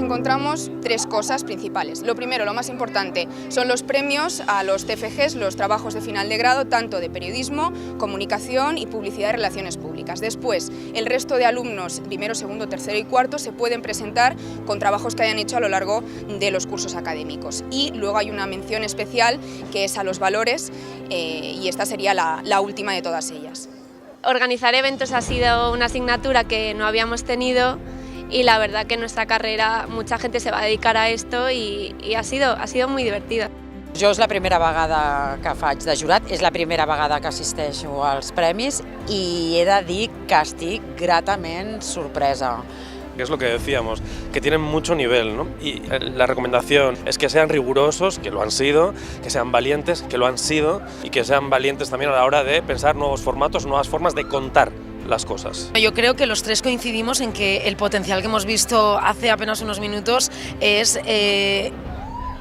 encontramos tres cosas principales. Lo primero, lo más importante, son los premios a los TFGs, los trabajos de final de grado, tanto de periodismo, comunicación y publicidad y relaciones públicas. Después, el resto de alumnos, primero, segundo, tercero y cuarto, se pueden presentar con trabajos que hayan hecho a lo largo de los cursos académicos. Y luego hay una mención especial que es a los valores y esta sería la última de todas ellas. Organizar eventos ha sido una asignatura que no habíamos tenido y la verdad que en nuestra carrera mucha gente se va a dedicar a esto y ha sido muy divertido. Jo és la primera vegada que faig de jurat, és la primera vegada que assisteixo als premis i he de dir que estic gratament sorpresa. Que es lo que decíamos, que tienen mucho nivel, ¿no? Y la recomendación es que sean rigurosos, que lo han sido, que sean valientes, que lo han sido, y que sean valientes también a la hora de pensar nuevos formatos, nuevas formas de contar las cosas. Yo creo que los tres coincidimos en que el potencial que hemos visto hace apenas unos minutos es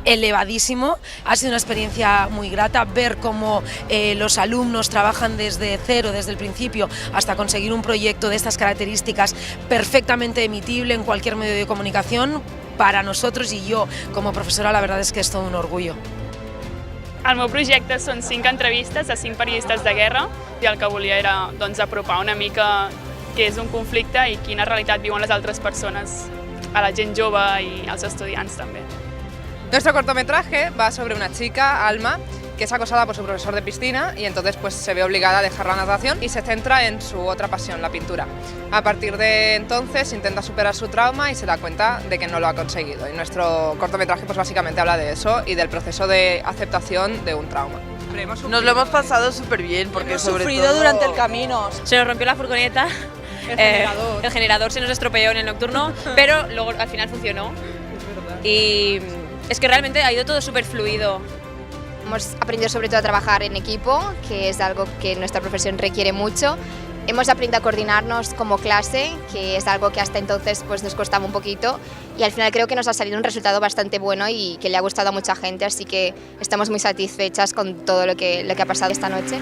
elevadísimo. Ha sido una experiencia muy grata ver cómo los alumnos trabajan desde cero, desde el principio, hasta conseguir un proyecto de estas características perfectamente emitible en cualquier medio de comunicación. Para nosotros y yo como profesora la verdad es que es todo un orgullo. El meu projecte són 5 entrevistes a 5 periodistes de guerra i el que volia era apropar una mica què és un conflicte i quina realitat viuen les altres persones, a la gent jove i als estudiants també. Nuestro cortometraje va sobre una chica, Alma, que es acosada por su profesor de piscina y entonces pues se ve obligada a dejar la natación y se centra en su otra pasión, la pintura. A partir de entonces intenta superar su trauma y se da cuenta de que no lo ha conseguido. Y nuestro cortometraje pues básicamente habla de eso y del proceso de aceptación de un trauma. Nos lo hemos pasado súper bien porque hemos sobre sufrido todo durante el camino. Se nos rompió la furgoneta, el generador se nos estropeó en el nocturno, pero luego al final funcionó. Y es que realmente ha ido todo súper fluido. Hemos aprendido sobre todo a trabajar en equipo, que es algo que nuestra profesión requiere mucho. Hemos aprendido a coordinarnos como clase, que es algo que hasta entonces pues, nos costaba un poquito. Y al final creo que nos ha salido un resultado bastante bueno y que le ha gustado a mucha gente, así que estamos muy satisfechas con todo lo que ha pasado esta noche.